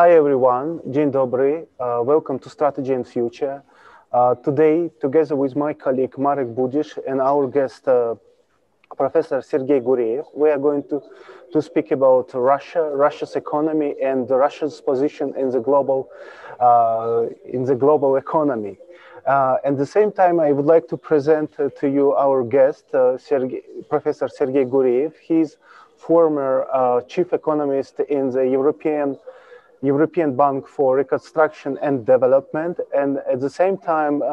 Hi everyone, dzień dobry. Welcome to Strategy and Future. Today, together with my colleague Marek Budzisz and our guest Professor Sergei Guriev, we are going to speak about Russia, Russia's economy, and Russia's position in the global economy. At the same time, I would like to present to you our guest, Professor Sergei Guriev. He's former chief economist in the European Bank for Reconstruction and Development, and at the same time,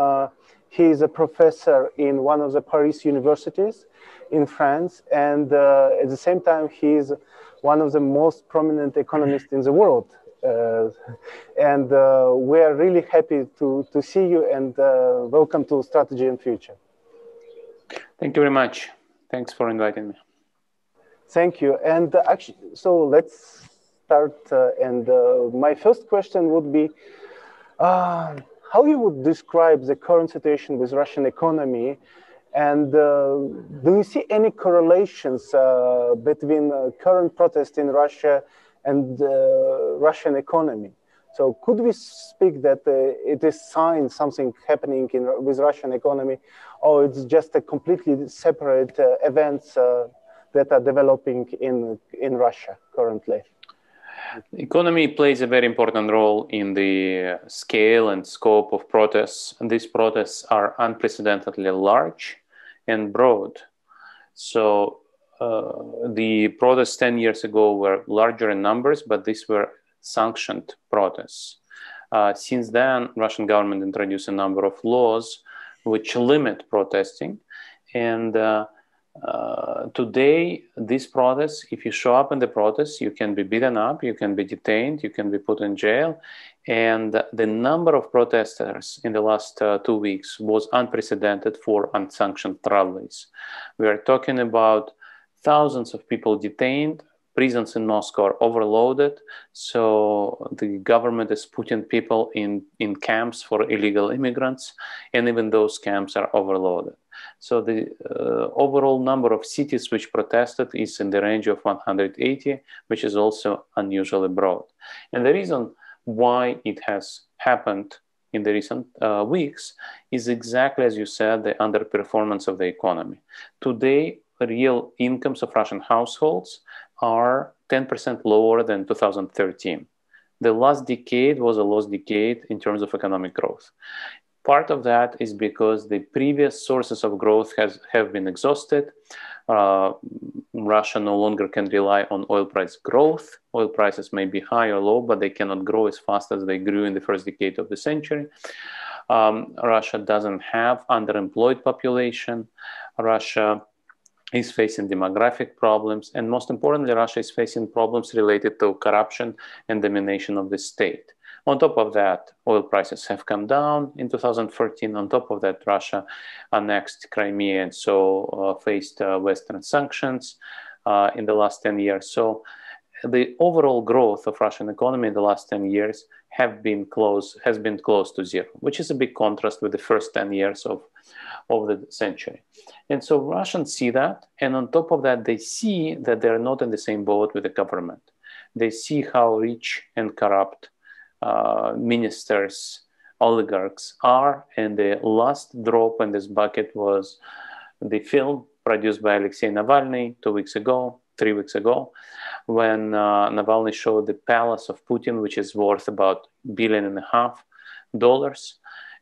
he is a professor in one of the Paris universities in France, and at the same time, he is one of the most prominent economists in the world. We are really happy to see you, and welcome to Strategy and Future. Thank you very much. Thanks for inviting me. Thank you. And actually, so let's start. My first question would be, how you would describe the current situation with Russian economy, and do you see any correlations between current protests in Russia and Russian economy? So could we speak that it is sign something happening with Russian economy, or it's just a completely separate events that are developing in Russia currently? Economy plays a very important role in the scale and scope of protests. And these protests are unprecedentedly large and broad. So the protests 10 years ago were larger in numbers, but these were sanctioned protests. Since then, Russian government introduced a number of laws which limit protesting. And today, these protests, if you show up in the protests, you can be beaten up, you can be detained, you can be put in jail. And the number of protesters in the last 2 weeks was unprecedented for unsanctioned rallies. We are talking about thousands of people detained. Prisons in Moscow are overloaded. So the government is putting people in camps for illegal immigrants, and even those camps are overloaded. So the overall number of cities which protested is in the range of 180, which is also unusually broad. And the reason why it has happened in the recent weeks is exactly as you said, the underperformance of the economy. Today, real incomes of Russian households are 10% lower than 2013. The last decade was a lost decade in terms of economic growth. Part of that is because the previous sources of growth have been exhausted. Russia no longer can rely on oil price growth. Oil prices may be high or low, but they cannot grow as fast as they grew in the first decade of the century. Russia doesn't have underemployed population. Russia is facing demographic problems. And most importantly, Russia is facing problems related to corruption and domination of the state. On top of that, oil prices have come down in 2014. On top of that, Russia annexed Crimea and so faced Western sanctions in the last 10 years. So the overall growth of Russian economy in the last 10 years has been close to zero, which is a big contrast with the first 10 years of the century. And so Russians see that, and on top of that, they see that they're not in the same boat with the government. They see how rich and corrupt ministers, oligarchs are, and the last drop in this bucket was the film produced by Alexei Navalny 3 weeks ago, when Navalny showed the palace of Putin, which is worth about $1.5 billion.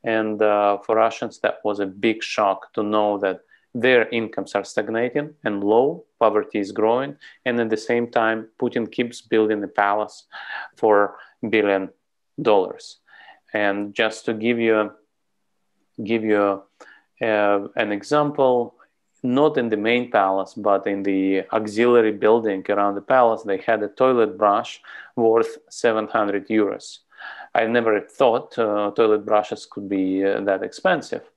And for Russians, that was a big shock to know that their incomes are stagnating and low, poverty is growing, and at the same time, Putin keeps building the palace for $1 billion. And just to give you an example, not in the main palace, but in the auxiliary building around the palace, they had a toilet brush worth 700 euros. I never thought toilet brushes could be that expensive.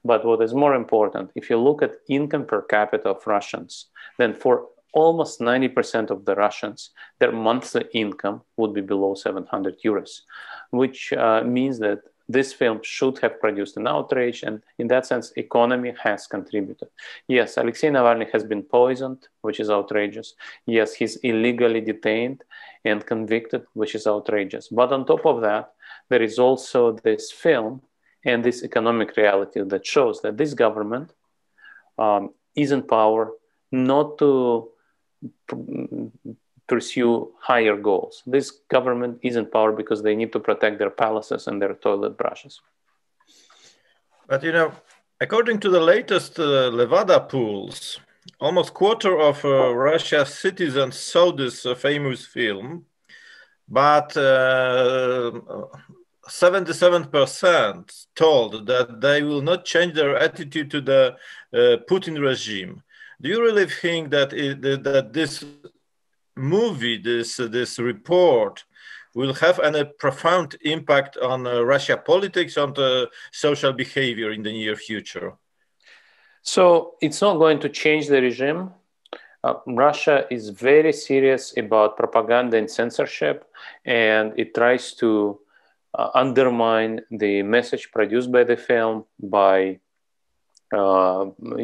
But what is more important, if you look at income per capita of Russians, then for almost 90% of the Russians, their monthly income would be below 700 euros, which means that this film should have produced an outrage, and in that sense, economy has contributed. Yes, Alexei Navalny has been poisoned, which is outrageous. Yes, he's illegally detained and convicted, which is outrageous. But on top of that, there is also this film and this economic reality that shows that this government is in power not to pursue higher goals. This government is in power because they need to protect their palaces and their toilet brushes. But you know, according to the latest Levada polls, almost quarter of Russia's citizens saw this famous film, but 77% told that they will not change their attitude to the Putin regime. Do you really think that that this movie, this report, will have any profound impact on Russia politics, on the social behavior in the near future? So it's not going to change the regime. Russia is very serious about propaganda and censorship, and it tries to undermine the message produced by the film by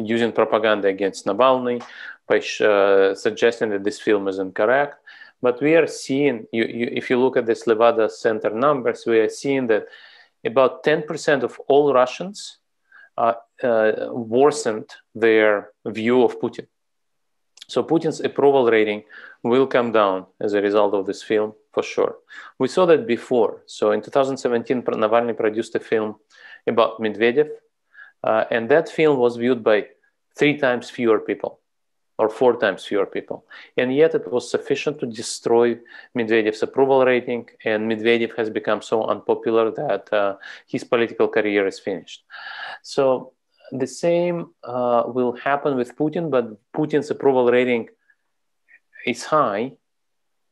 using propaganda against Navalny, by suggesting that this film is incorrect. But we are seeing, if you look at this Levada Center numbers, we are seeing that about 10% of all Russians worsened their view of Putin. So Putin's approval rating will come down as a result of this film, for sure. We saw that before. So in 2017, Navalny produced a film about Medvedev, and that film was viewed by 3 times fewer people, or 4 times fewer people. And yet it was sufficient to destroy Medvedev's approval rating, and Medvedev has become so unpopular that his political career is finished. So the same will happen with Putin, but Putin's approval rating is high.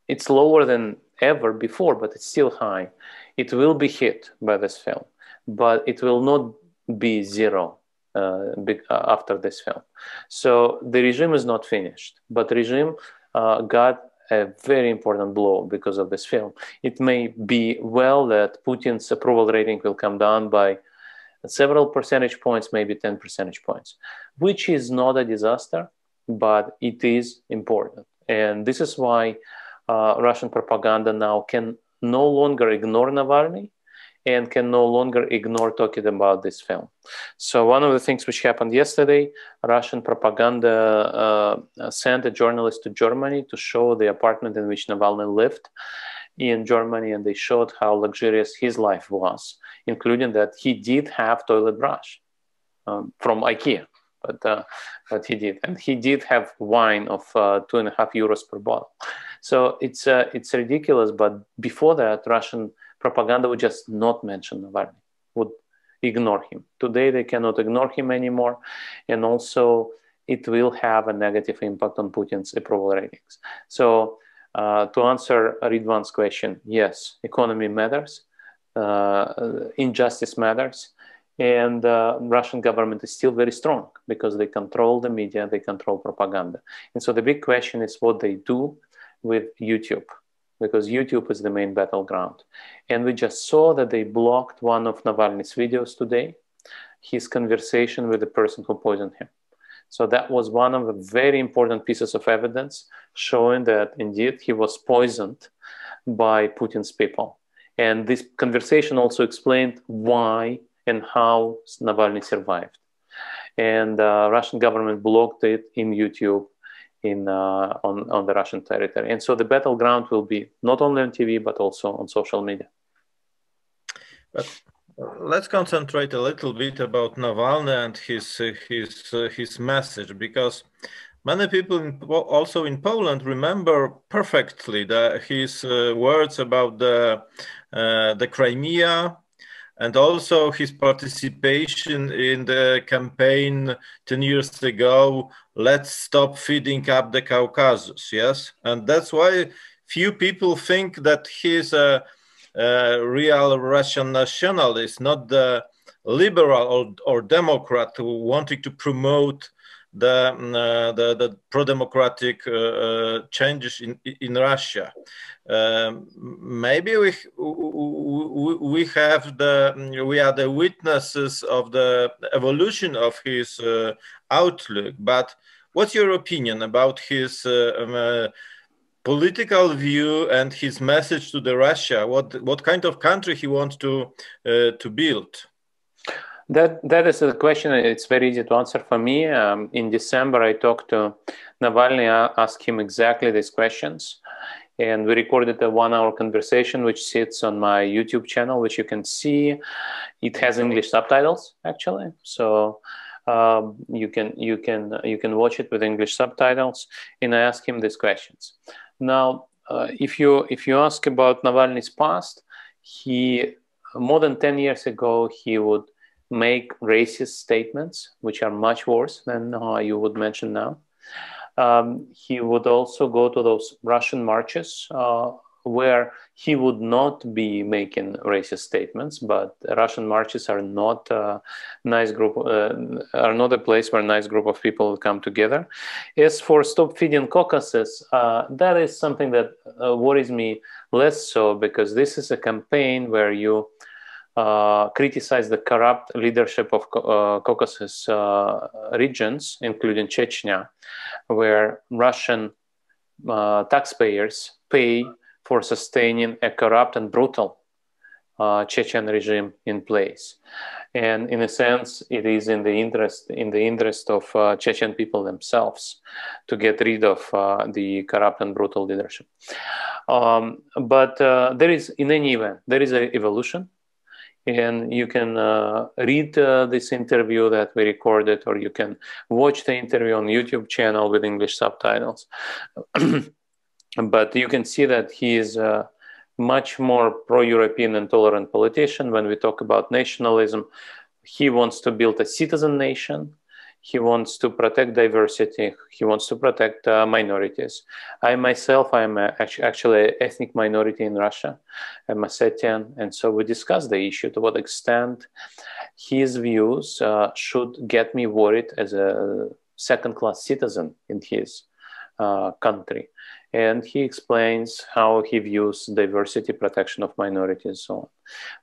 It's lower than ever before, but it's still high. It will be hit by this film, but it will not be zero after this film. So the regime is not finished, but the regime got a very important blow because of this film. It may be well that Putin's approval rating will come down by several percentage points, maybe 10 percentage points, which is not a disaster, but it is important. And this is why Russian propaganda now can no longer ignore Navalny and can no longer ignore talking about this film. So one of the things which happened yesterday, Russian propaganda sent a journalist to Germany to show the apartment in which Navalny lived in Germany, and they showed how luxurious his life was, including that he did have toilet brush from IKEA, but he did. And he did have wine of 2.5 euros per bottle. So it's ridiculous, but before that, Russian propaganda would just not mention Navalny, would ignore him. Today, they cannot ignore him anymore. And also, it will have a negative impact on Putin's approval ratings. So to answer Ridvan's question, yes, economy matters, injustice matters, and Russian government is still very strong because they control the media, they control propaganda. And so the big question is what they do with YouTube, because YouTube is the main battleground. And we just saw that they blocked one of Navalny's videos today, his conversation with the person who poisoned him. So that was one of the very important pieces of evidence showing that indeed he was poisoned by Putin's people. And this conversation also explained why and how Navalny survived. And Russian government blocked it in YouTube on the Russian territory. And so the battleground will be not only on TV, but also on social media. But let's concentrate a little bit about Navalny and his message, because many people also in Poland remember perfectly his words about the Crimea, and also his participation in the campaign 10 years ago, let's stop feeding up the Caucasus, yes? And that's why few people think that he's a real Russian nationalist, not the liberal or Democrat who wanted to promote the pro-democratic changes in Russia. Maybe we are the witnesses of the evolution of his outlook. But what's your opinion about his political view and his message to the Russia? What kind of country he wants to build? That is a question. It's very easy to answer for me. In December, I talked to Navalny, asked him exactly these questions, and we recorded a 1-hour conversation, which sits on my YouTube channel, which you can see. It has English subtitles, actually, so you can watch it with English subtitles. And I asked him these questions. Now, if you ask about Navalny's past, more than 10 years ago, he would make racist statements, which are much worse than you would mention now. He would also go to those Russian marches where he would not be making racist statements, but Russian marches are not a nice group, are not a place where a nice group of people come together. As for Stop Feeding Caucasus, that is something that worries me less so, because this is a campaign where you criticize the corrupt leadership of Caucasus regions, including Chechnya, where Russian taxpayers pay for sustaining a corrupt and brutal Chechen regime in place. And in a sense, it is in the interest of Chechen people themselves to get rid of the corrupt and brutal leadership. But there is, in any event, there is an evolution. And you can read this interview that we recorded, or you can watch the interview on YouTube channel with English subtitles. But you can see that he is a much more pro-European and tolerant politician. When we talk about nationalism, he wants to build a citizen nation. He wants to protect diversity. He wants to protect minorities. I myself, I'm actually an ethnic minority in Russia. I'm Ossetian. And so we discussed the issue, to what extent his views should get me worried as a second-class citizen in his country. And he explains how he views diversity, protection of minorities, and so on.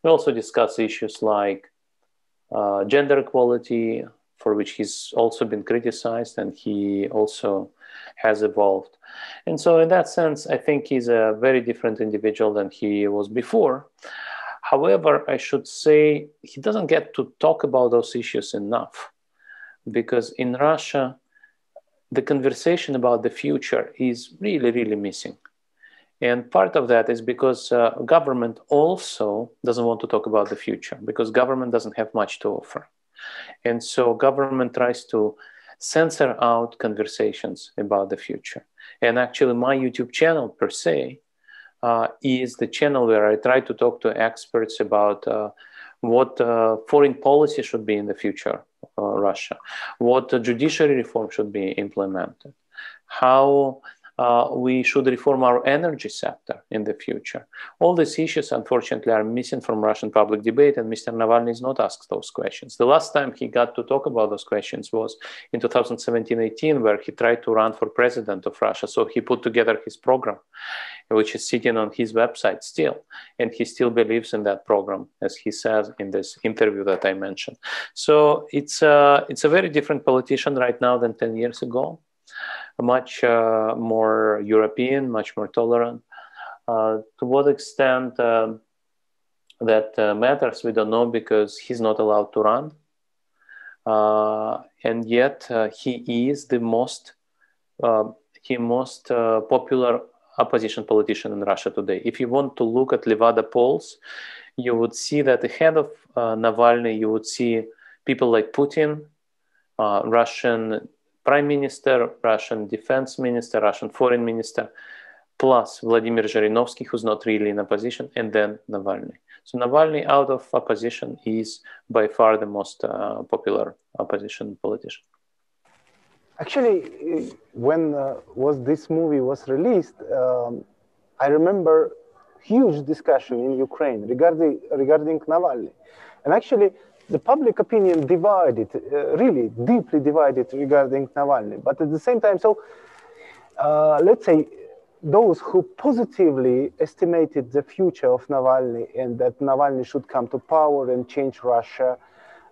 We also discuss issues like gender equality, for which he's also been criticized, and he also has evolved. And so in that sense, I think he's a very different individual than he was before. However, I should say he doesn't get to talk about those issues enough, because in Russia, the conversation about the future is really, really missing. And part of that is because government also doesn't want to talk about the future, because government doesn't have much to offer. And so government tries to censor out conversations about the future. And actually my YouTube channel per se is the channel where I try to talk to experts about what foreign policy should be in the future of Russia, what judiciary reform should be implemented, how we should reform our energy sector in the future. All these issues, unfortunately, are missing from Russian public debate, and Mr. Navalny is not asked those questions. The last time he got to talk about those questions was in 2017-18, where he tried to run for president of Russia. So he put together his program, which is sitting on his website still, and he still believes in that program, as he says in this interview that I mentioned. So it's a very different politician right now than 10 years ago. Much more European, much more tolerant. To what extent that matters, we don't know, because he's not allowed to run. And yet he is the most popular opposition politician in Russia today. If you want to look at Levada polls, you would see that ahead of Navalny, you would see people like Putin, Russian Prime Minister, Russian Defense Minister, Russian Foreign Minister, plus Vladimir Zhirinovsky, who's not really in opposition, and then Navalny. So Navalny, out of opposition, is by far the most popular opposition politician. Actually, when this movie was released, I remember huge discussion in Ukraine regarding Navalny. And actually, the public opinion divided, really deeply divided regarding Navalny. But at the same time, so let's say those who positively estimated the future of Navalny and that Navalny should come to power and change Russia,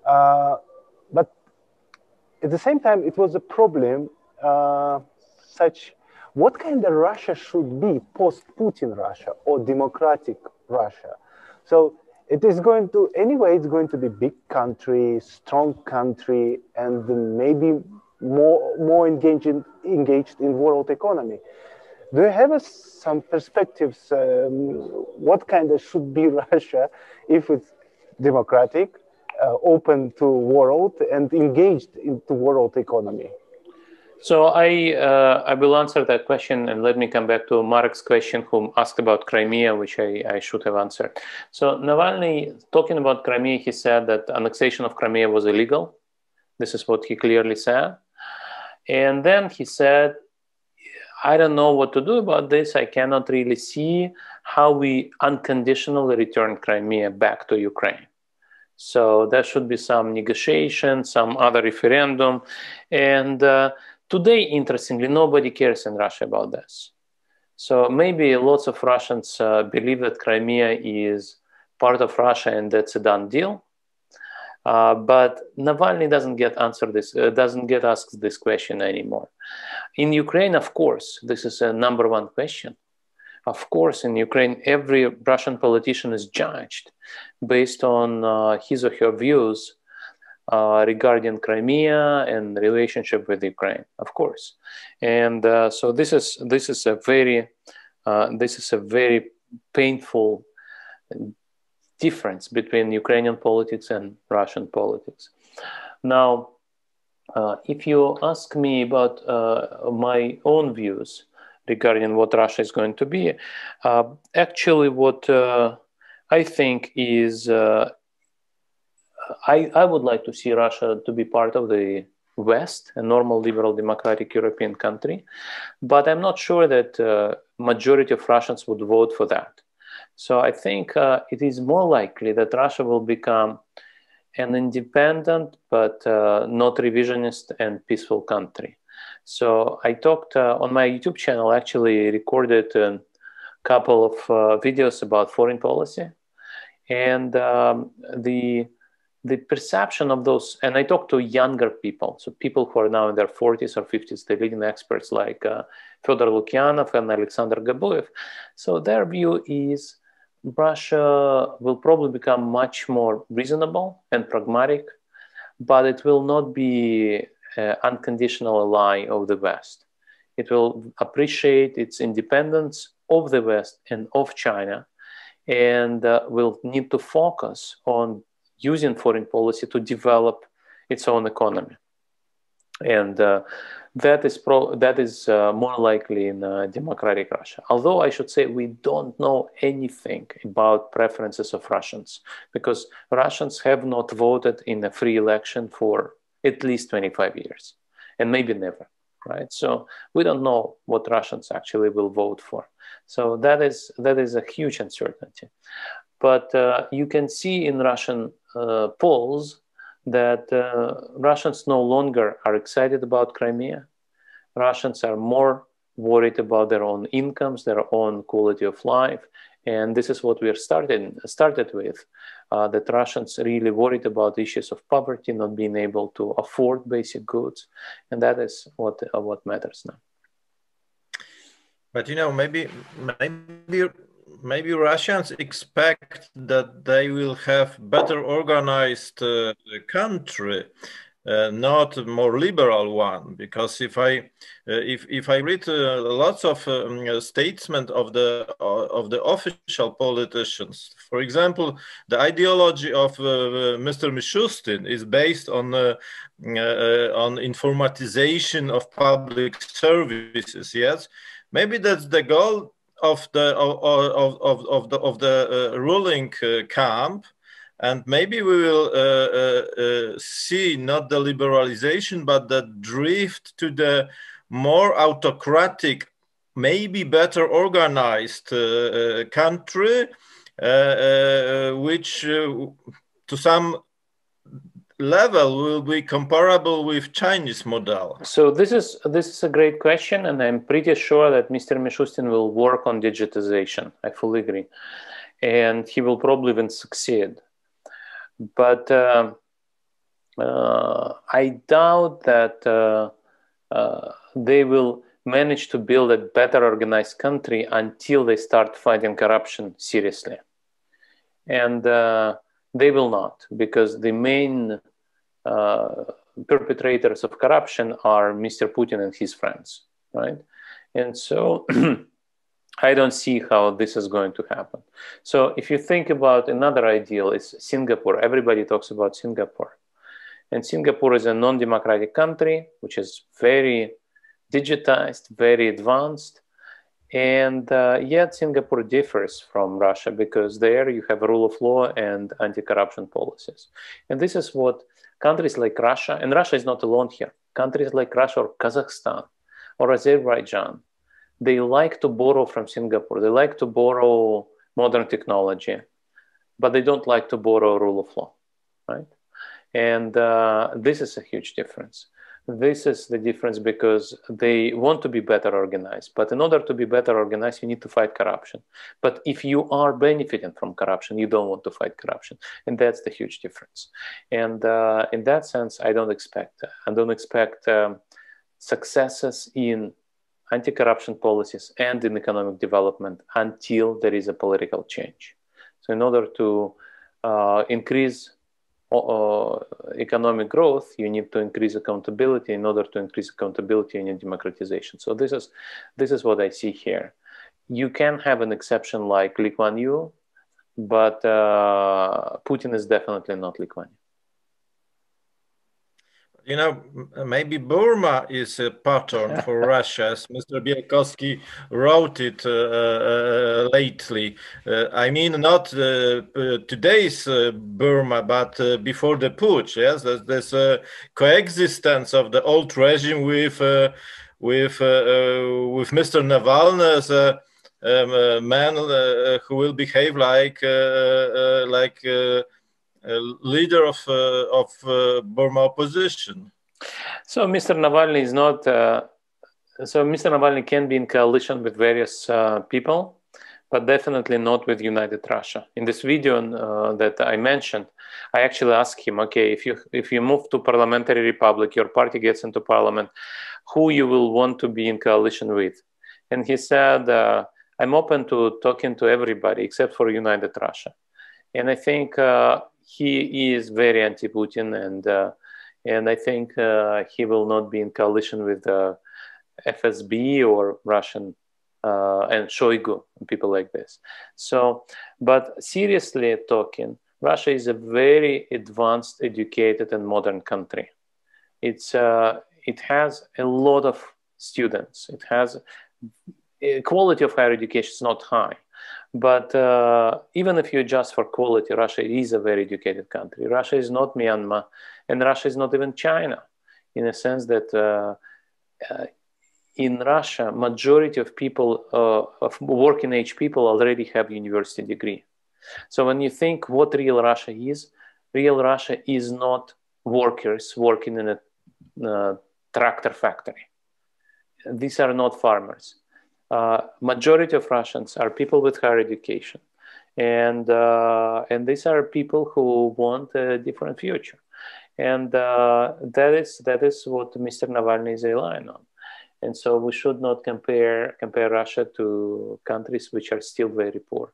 but at the same time, it was a problem such, what kind of Russia should be post-Putin Russia or democratic Russia? So it is going to, anyway, it's going to be big country, strong country, and maybe more engaged in world economy. Do you have some perspectives? What kind of should be Russia if it's democratic, open to world, and engaged into world economy? So I will answer that question, and let me come back to Marek's question, who asked about Crimea, which I should have answered. So Navalny, talking about Crimea, he said that annexation of Crimea was illegal. This is what he clearly said. And then he said, I don't know what to do about this. I cannot really see how we unconditionally return Crimea back to Ukraine. So there should be some negotiation, some other referendum. And today, interestingly, nobody cares in Russia about this. So maybe lots of Russians believe that Crimea is part of Russia and that's a done deal. But Navalny doesn't get asked this question anymore. In Ukraine, of course, this is a number one question. Of course, in Ukraine, every Russian politician is judged based on his or her views regarding Crimea and relationship with Ukraine, of course. And so this is a very painful difference between Ukrainian politics and Russian politics. Now, if you ask me about my own views regarding what Russia is going to be, actually what I think is, I would like to see Russia to be part of the West, a normal liberal democratic European country, but I'm not sure that majority of Russians would vote for that. So I think it is more likely that Russia will become an independent but not revisionist and peaceful country. So I talked on my YouTube channel, actually recorded a couple of videos about foreign policy, and the perception of those, and I talked to younger people, so people who are now in their 40s or 50s, the leading experts like Fyodor Lukyanov and Alexander Gabuev. So their view is Russia will probably become much more reasonable and pragmatic, but it will not be an unconditional ally of the West. It will appreciate its independence of the West and of China, and will need to focus on using foreign policy to develop its own economy. And that is more likely in democratic Russia. Although I should say we don't know anything about preferences of Russians, because Russians have not voted in a free election for at least 25 years, and maybe never, right? So we don't know what Russians actually will vote for. So that is a huge uncertainty. But you can see in Russian polls that Russians no longer are excited about Crimea. Russians are more worried about their own incomes, their own quality of life. And this is what we are started with, that Russians really worried about issues of poverty, not being able to afford basic goods. And that is what matters now. But, you know, maybe Russians expect that they will have better organized country, not a more liberal one. Because if I read lots of statements of the official politicians, for example, the ideology of Mr. Mishustin is based on informatization of public services. Yes, maybe that's the goal of the ruling camp, and maybe we will see not the liberalization but the drift to the more autocratic, maybe better organized country, which to some level will be comparable with Chinese model? So this is a great question, and I'm pretty sure that Mr. Mishustin will work on digitization. I fully agree, and he will probably even succeed. But I doubt that they will manage to build a better organized country until they start fighting corruption seriously. And they will not, because the main perpetrators of corruption are Mr. Putin and his friends, right? And so I don't see how this is going to happen. So if you think about another ideal, is Singapore. Everybody talks about Singapore. And Singapore is a non-democratic country, which is very digitized, very advanced. And yet Singapore differs from Russia because there you have a rule of law and anti-corruption policies. And this is what countries like Russia, and Russia is not alone here, countries like Russia or Kazakhstan or Azerbaijan, they like to borrow from Singapore. They like to borrow modern technology, but they don't like to borrow rule of law, right? And this is a huge difference. This is the difference because they want to be better organized. But in order to be better organized, you need to fight corruption. But if you are benefiting from corruption, you don't want to fight corruption. And that's the huge difference. And in that sense, I don't expect successes in anti-corruption policies and in economic development until there is a political change. So in order to increase economic growth, you need to increase accountability. In order to increase accountability, you need democratization. So this is what I see here. You can have an exception like Lee Kuan Yew, but Putin is definitely not Lee Kuan Yew. You know, maybe Burma is a pattern for Russia, as Mr. Bielkowski wrote it lately. I mean, not today's Burma, but before the putsch. Yes, there's a coexistence of the old regime with Mr. Navalny as a man who will behave like leader of Burma opposition. So Mr. Navalny is not. So Mr. Navalny can be in coalition with various people, but definitely not with United Russia. In this video that I mentioned, I actually asked him, okay, if you move to parliamentary republic, your party gets into parliament, who you will want to be in coalition with? And he said, I'm open to talking to everybody except for United Russia. And I think he is very anti-Putin, and I think he will not be in coalition with FSB or Russian and Shoigu, people like this. So, but seriously talking, Russia is a very advanced, educated, and modern country. It has a lot of students. It has quality of higher education is not high. But even if you adjust for quality, Russia is a very educated country. Russia is not Myanmar, and Russia is not even China, in a sense that in Russia, majority of people, of working age people already have university degree. So when you think what real Russia is not workers working in a tractor factory. These are not farmers. Majority of Russians are people with higher education, and these are people who want a different future, and that is what Mr. Navalny is relying on. And so we should not compare Russia to countries which are still very poor.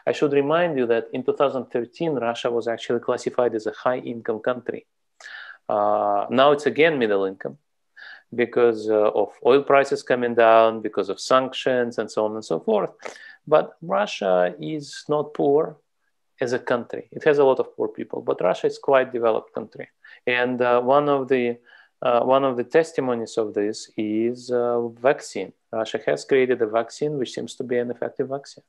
I should remind you that in 2013, Russia was actually classified as a high-income country. Now it's again middle income, because of oil prices coming down, because of sanctions, and so on and so forth. But Russia is not poor as a country. It has a lot of poor people, but Russia is quite a developed country. And one of the testimonies of this is vaccine. Russia has created a vaccine which seems to be an effective vaccine.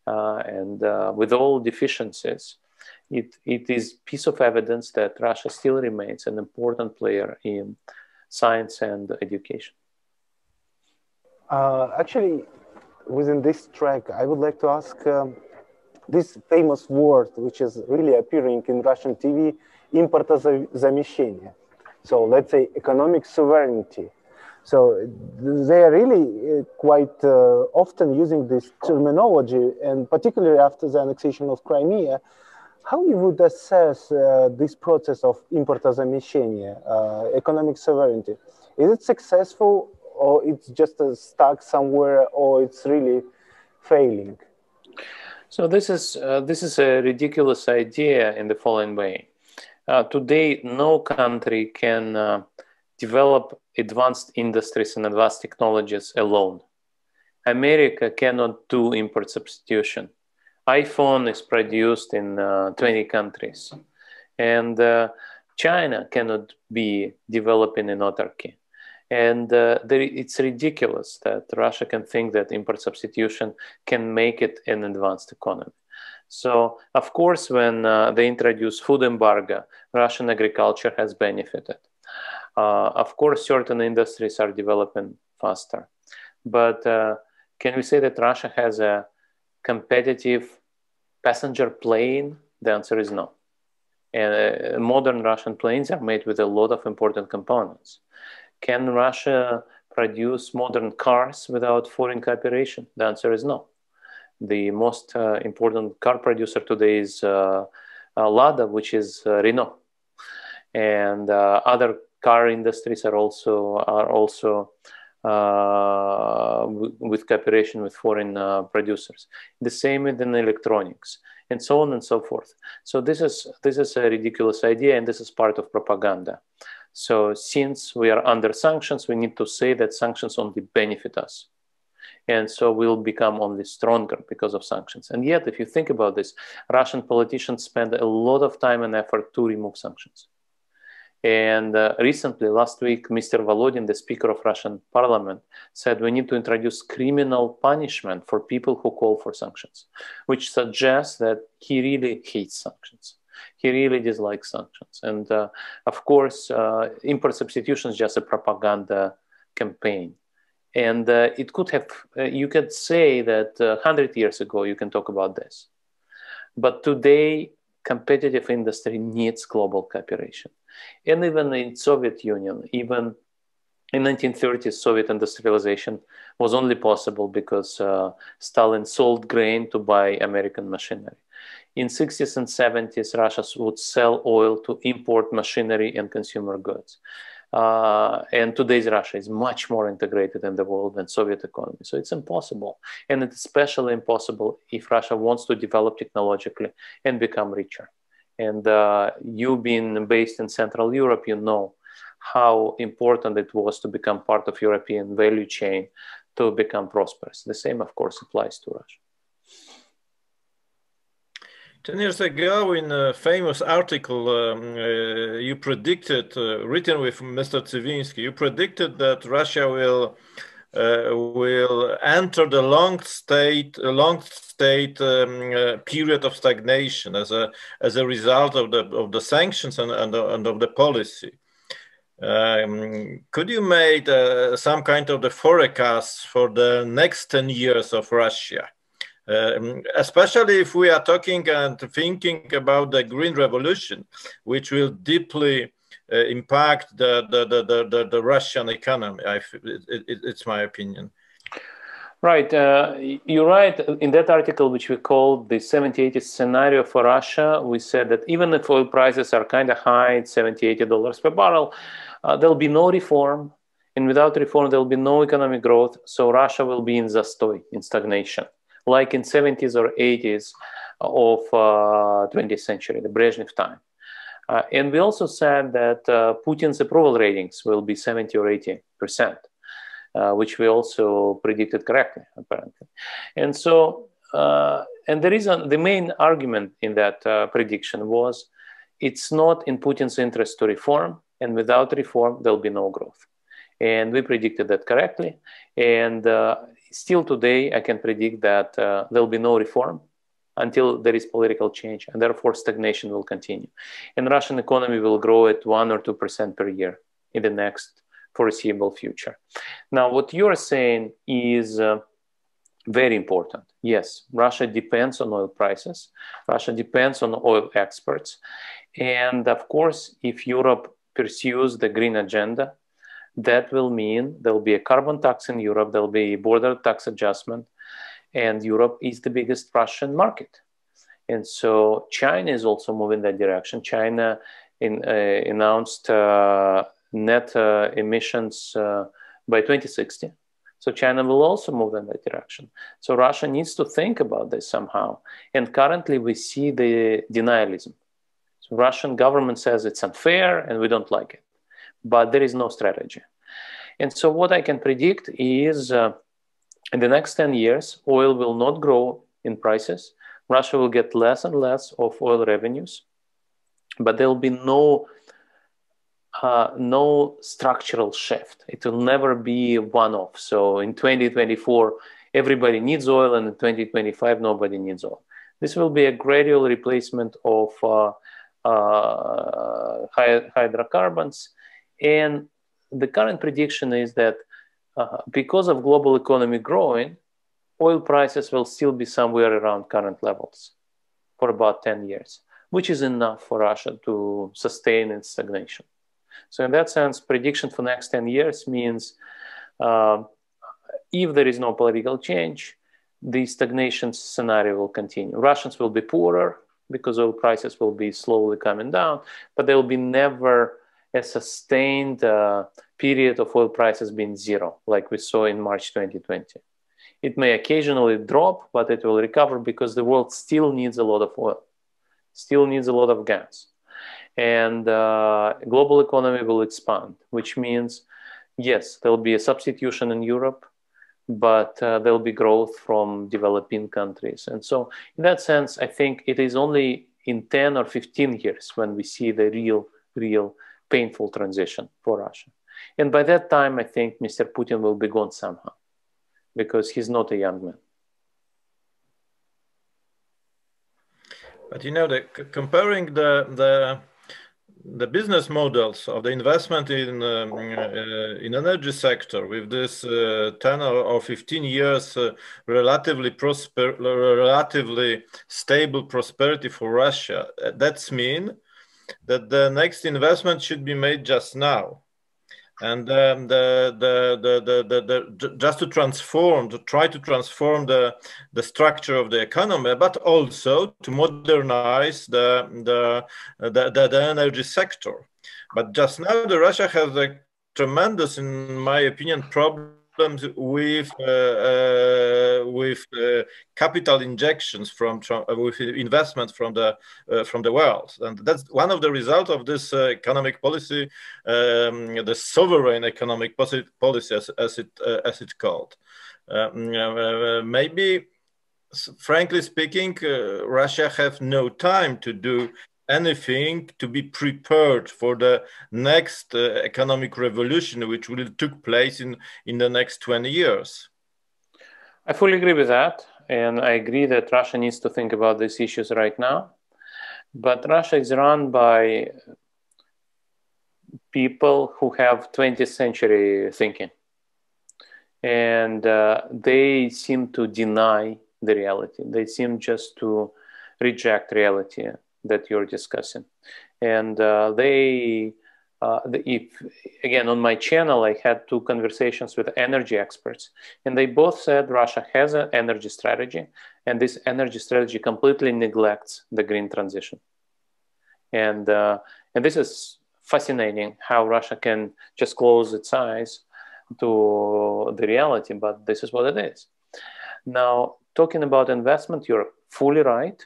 And with all deficiencies, it is a piece of evidence that Russia still remains an important player in science and education. Actually, within this track, I would like to ask this famous word, which is really appearing in Russian TV, импортозамещение. So let's say economic sovereignty. So they are really quite often using this terminology, and particularly after the annexation of Crimea. How you would assess this process of импортозамещение, economic sovereignty? Is it successful, or it's just stuck somewhere, or it's really failing? So this is a ridiculous idea in the following way. Today, no country can develop advanced industries and advanced technologies alone. America cannot do import substitution. iPhone is produced in 20 countries, and China cannot be developing in autarky. And it's ridiculous that Russia can think that import substitution can make it an advanced economy. So, of course, when they introduce food embargo, Russian agriculture has benefited. Of course, certain industries are developing faster. But can we say that Russia has a competitive passenger plane? The answer is no. And modern Russian planes are made with a lot of important components. Can Russia produce modern cars without foreign cooperation? The answer is no. The most important car producer today is Lada, which is Renault. And other car industries are also with cooperation with foreign producers. The same in electronics, and so on and so forth. So this is a ridiculous idea, and this is part of propaganda. So since we are under sanctions, we need to say that sanctions only benefit us. And so we'll become only stronger because of sanctions. And yet, if you think about this, Russian politicians spend a lot of time and effort to remove sanctions. And recently, last week, Mr. Volodin, the Speaker of Russian Parliament, said we need to introduce criminal punishment for people who call for sanctions, which suggests that he really hates sanctions. He really dislikes sanctions. And of course, import substitution is just a propaganda campaign. And it could have, you could say that 100 years ago, you can talk about this. But today, competitive industry needs global cooperation. And even in Soviet Union, even in 1930s, Soviet industrialization was only possible because Stalin sold grain to buy American machinery. In 60s and 70s, Russia would sell oil to import machinery and consumer goods. And today's Russia is much more integrated in the world than Soviet economy. So it's impossible. And it's especially impossible if Russia wants to develop technologically and become richer. And you being based in Central Europe, you know how important it was to become part of European value chain to become prosperous. The same, of course, applies to Russia. 10 years ago, in a famous article, you predicted, written with Mr. Tsivinsky, you predicted that Russia will enter the long period of stagnation as a result of the sanctions and of the policy. Could you make some kind of the forecast for the next 10 years of Russia? Especially if we are talking and thinking about the Green Revolution, which will deeply impact the Russian economy. It's my opinion. Right. You're right. In that article, which we called the 70-80 scenario for Russia, we said that even if oil prices are kind of high, it's $70-80 per barrel, there'll be no reform. And without reform, there'll be no economic growth. So Russia will be in zastoy, in stagnation, like in 70s or 80s of 20th century, the Brezhnev time. And we also said that Putin's approval ratings will be 70 or 80%, which we also predicted correctly, apparently. And so, and the main argument in that prediction was, it's not in Putin's interest to reform, and without reform, there'll be no growth. And we predicted that correctly. And still today, I can predict that there'll be no reform until there is political change, and therefore stagnation will continue. And Russian economy will grow at 1 or 2% per year in the next foreseeable future. Now, what you're saying is very important. Yes, Russia depends on oil prices. Russia depends on oil exports. And of course, if Europe pursues the green agenda, that will mean there'll be a carbon tax in Europe, there'll be border tax adjustment, and Europe is the biggest Russian market. And so China is also moving that direction. China announced net emissions by 2060. So China will also move in that direction. So Russia needs to think about this somehow. And currently we see the denialism. So Russian government says it's unfair and we don't like it, but there is no strategy. And so what I can predict is in the next 10 years, oil will not grow in prices. Russia will get less and less of oil revenues, but there will be no structural shift. It will never be one-off. So in 2024, everybody needs oil, and in 2025, nobody needs oil. This will be a gradual replacement of hydrocarbons. And the current prediction is that because of global economy growing, oil prices will still be somewhere around current levels for about 10 years, which is enough for Russia to sustain its stagnation. So in that sense, prediction for next 10 years means if there is no political change, the stagnation scenario will continue. Russians will be poorer because oil prices will be slowly coming down, but there will be never a sustained period of oil prices being zero, like we saw in March 2020. It may occasionally drop, but it will recover because the world still needs a lot of oil, still needs a lot of gas. And global economy will expand, which means, yes, there will be a substitution in Europe, but there will be growth from developing countries. And so in that sense, I think it is only in 10 or 15 years when we see the real painful transition for Russia. And by that time, I think Mr. Putin will be gone somehow, because he's not a young man. But you know, comparing the business models of the investment in energy sector with this 10 or 15 years relatively stable prosperity for Russia, that's mean that the next investment should be made just now. And just to try to transform the structure of the economy, but also to modernize the energy sector. But just now, Russia has a tremendous, in my opinion, problems with capital injections with investments from the world, and that's one of the results of this economic policy, the sovereign economic policy, as it's called. Maybe, frankly speaking, Russia have no time to do anything to be prepared for the next economic revolution, which will take place in the next 20 years. I fully agree with that. And I agree that Russia needs to think about these issues right now. But Russia is run by people who have 20th century thinking. And they seem to deny the reality. They seem just to reject reality that you're discussing. And again, on my channel, I had 2 conversations with energy experts, and they both said Russia has an energy strategy, and this energy strategy completely neglects the green transition. And this is fascinating, how Russia can just close its eyes to the reality, but this is what it is. Now, talking about investment, you're fully right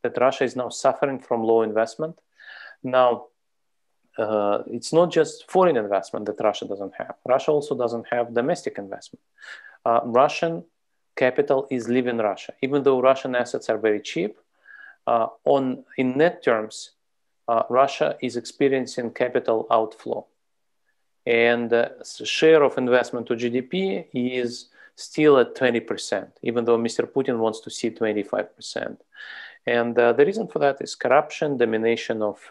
that Russia is now suffering from low investment. Now, it's not just foreign investment that Russia doesn't have. Russia also doesn't have domestic investment. Russian capital is leaving Russia. Even though Russian assets are very cheap, in net terms, Russia is experiencing capital outflow. And the share of investment to GDP is still at 20%, even though Mr. Putin wants to see 25%. And the reason for that is corruption, domination of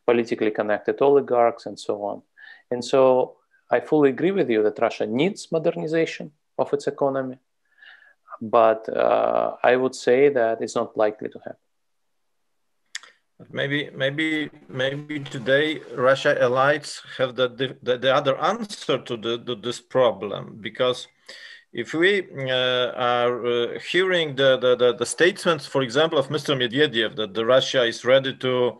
politically connected oligarchs, and so on. And so I fully agree with you that Russia needs modernization of its economy, but I would say that it's not likely to happen. Maybe today Russia elites have the other answer to this problem, because if we are hearing the statements, for example, of Mr. Medvedev, that Russia is ready to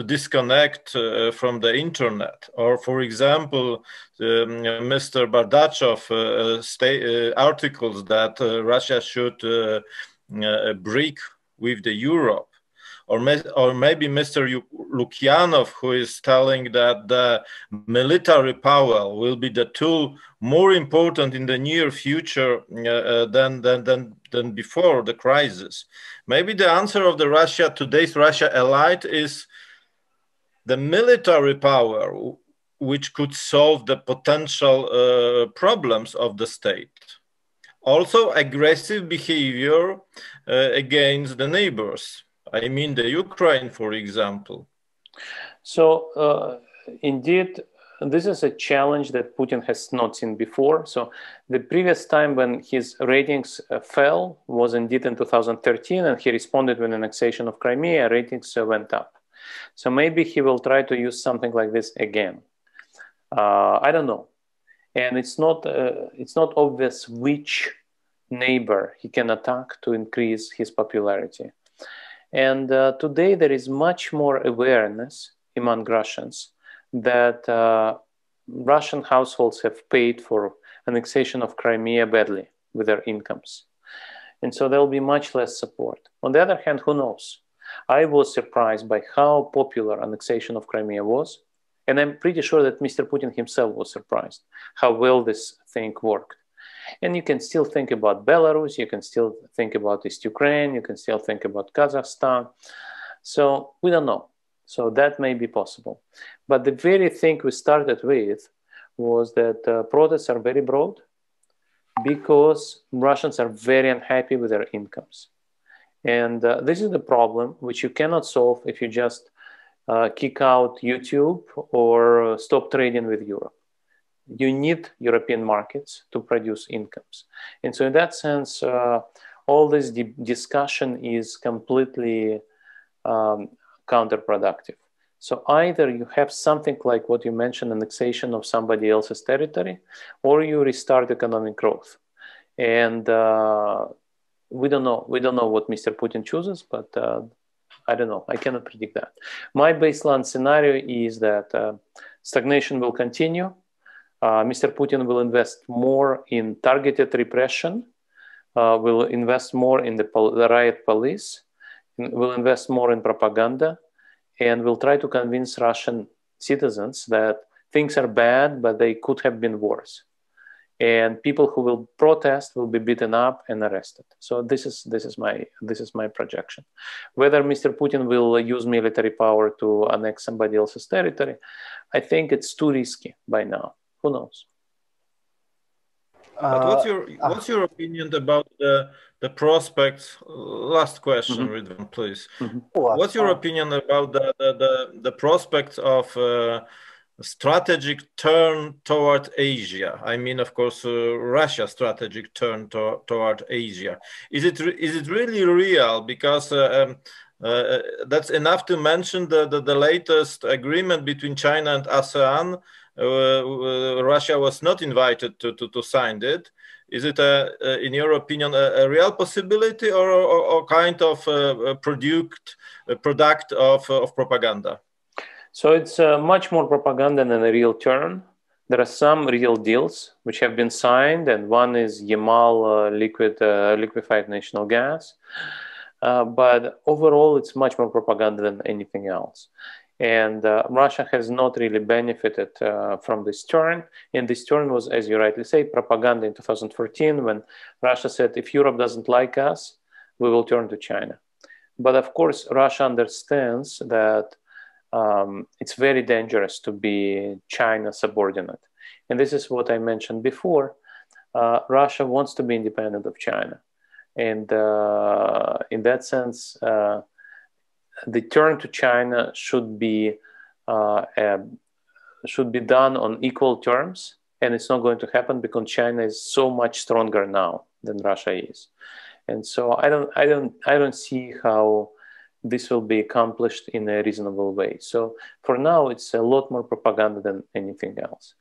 disconnect from the internet, or for example, Mr. Bardachov articles that Russia should break with the Europe, or maybe Mr. Lukyanov, who is telling that the military power will be the tool more important in the near future than before the crisis. Maybe the answer of today's Russia elite is the military power, which could solve the potential problems of the state. Also, aggressive behavior against the neighbors. I mean, the Ukraine, for example. So, indeed, this is a challenge that Putin has not seen before. So, the previous time when his ratings fell was indeed in 2013, and he responded with annexation of Crimea, ratings went up. So, maybe he will try to use something like this again. I don't know. And it's not obvious which neighbor he can attack to increase his popularity. And today there is much more awareness among Russians that Russian households have paid for annexation of Crimea badly with their incomes. And so there will be much less support. On the other hand, who knows? I was surprised by how popular annexation of Crimea was. And I'm pretty sure that Mr. Putin himself was surprised how well this thing worked. And you can still think about Belarus, you can still think about East Ukraine, you can still think about Kazakhstan. So we don't know. So that may be possible. But the very thing we started with was that protests are very broad because Russians are very unhappy with their incomes. And this is the problem which you cannot solve if you just kick out YouTube or stop trading with Europe. You need European markets to produce incomes. And so in that sense, all this discussion is completely counterproductive. So either you have something like what you mentioned, annexation of somebody else's territory, or you restart economic growth. And we don't know what Mr. Putin chooses, but I don't know. I cannot predict that. My baseline scenario is that stagnation will continue. Mr. Putin will invest more in targeted repression, will invest more in the riot police, will invest more in propaganda, and will try to convince Russian citizens that things are bad, but they could have been worse. And people who will protest will be beaten up and arrested. So this is my projection. Whether Mr. Putin will use military power to annex somebody else's territory, I think it's too risky by now. Who knows? But what's your opinion about the prospects? Last question, Ridvan, please. What's your opinion about the prospects of strategic turn toward Asia? I mean, of course, Russia's strategic turn toward Asia. Is it really real? Because that's enough to mention the latest agreement between China and ASEAN. Russia was not invited to sign it. Is it, in your opinion, a real possibility, or kind of product of propaganda? So it's much more propaganda than a real turn. There are some real deals which have been signed, and one is Yamal liquefied natural gas. But overall, it's much more propaganda than anything else. And Russia has not really benefited from this turn. And this turn was, as you rightly say, propaganda in 2014, when Russia said, if Europe doesn't like us, we will turn to China. But of course, Russia understands that it's very dangerous to be China subordinate. And this is what I mentioned before. Russia wants to be independent of China. And in that sense, the turn to China should be done on equal terms, and it's not going to happen because China is so much stronger now than Russia is, and so I don't see how this will be accomplished in a reasonable way. So for now, it's a lot more propaganda than anything else.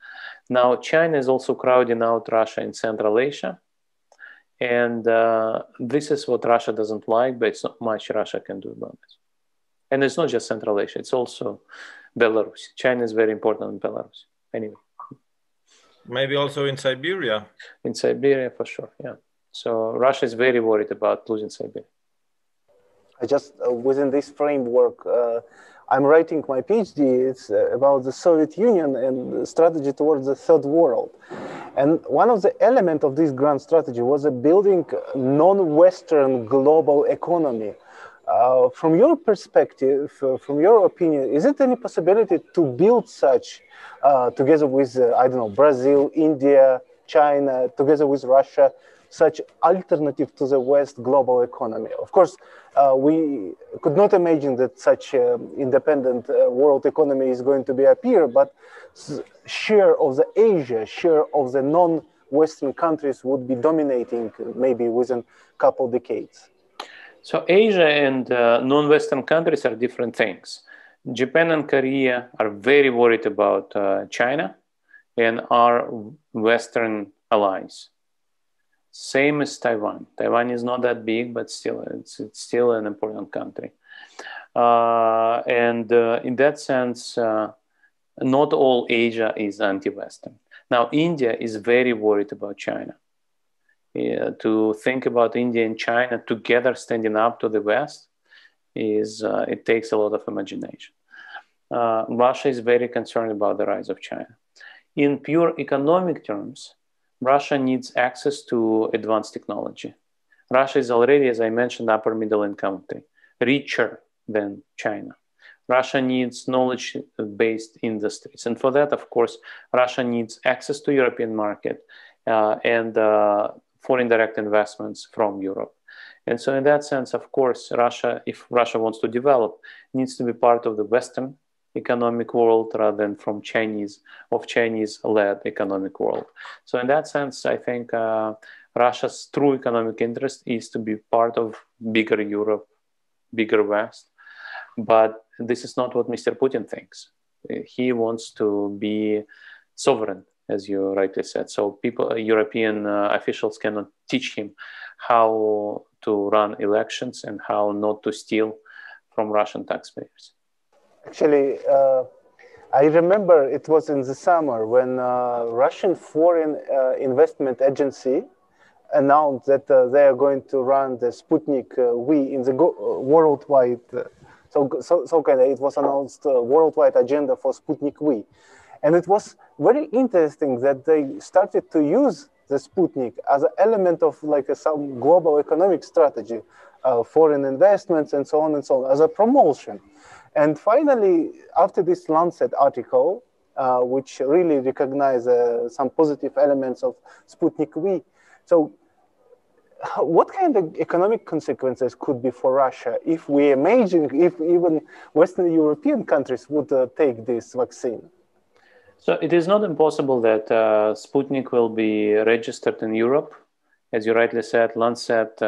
Now, China is also crowding out Russia in Central Asia. And this is what Russia doesn't like, but it's not much Russia can do about it. And it's not just Central Asia, it's also Belarus. China is very important in Belarus. Anyway. Maybe also in Siberia. In Siberia, for sure, yeah. So Russia is very worried about losing Siberia. I just, within this framework, I'm writing my PhD. It's about the Soviet Union and the strategy towards the third world. And one of the elements of this grand strategy was building non-Western global economy. From your perspective, from your opinion, is it any possibility to build such together with, I don't know, Brazil, India, China, together with Russia, such alternative to the West global economy? Of course, we could not imagine that such independent world economy is going to appear, but share of the Asia, share of the non-Western countries would be dominating maybe within a couple decades. So Asia and non-Western countries are different things. Japan and Korea are very worried about China and are Western allies. Same as Taiwan. Taiwan is not that big, but still, it's still an important country. In that sense, not all Asia is anti-Western. Now, India is very worried about China. To think about India and China together standing up to the West it takes a lot of imagination. Russia is very concerned about the rise of China. In pure economic terms, Russia needs access to advanced technology. Russia is already, as I mentioned, upper middle income country, richer than China. Russia needs knowledge-based industries. And for that, of course, Russia needs access to European market and foreign direct investments from Europe. And so in that sense, of course, Russia, if Russia wants to develop, needs to be part of the Western economic world rather than from Chinese-led economic world. So in that sense, I think Russia's true economic interest is to be part of bigger Europe, bigger West. But this is not what Mr. Putin thinks. He wants to be sovereign, as you rightly said. So European officials cannot teach him how to run elections and how not to steal from Russian taxpayers. Actually, I remember it was in the summer when Russian Foreign Investment Agency announced that they are going to run the Sputnik V in the worldwide. So kind of it was announced worldwide agenda for Sputnik V, and it was very interesting that they started to use the Sputnik as an element of like some global economic strategy, foreign investments and so on, as a promotion. And finally, after this Lancet article, which really recognized some positive elements of Sputnik V, so what kind of economic consequences could be for Russia if we imagine if even Western European countries would take this vaccine? So it is not impossible that Sputnik will be registered in Europe. As you rightly said, Lancet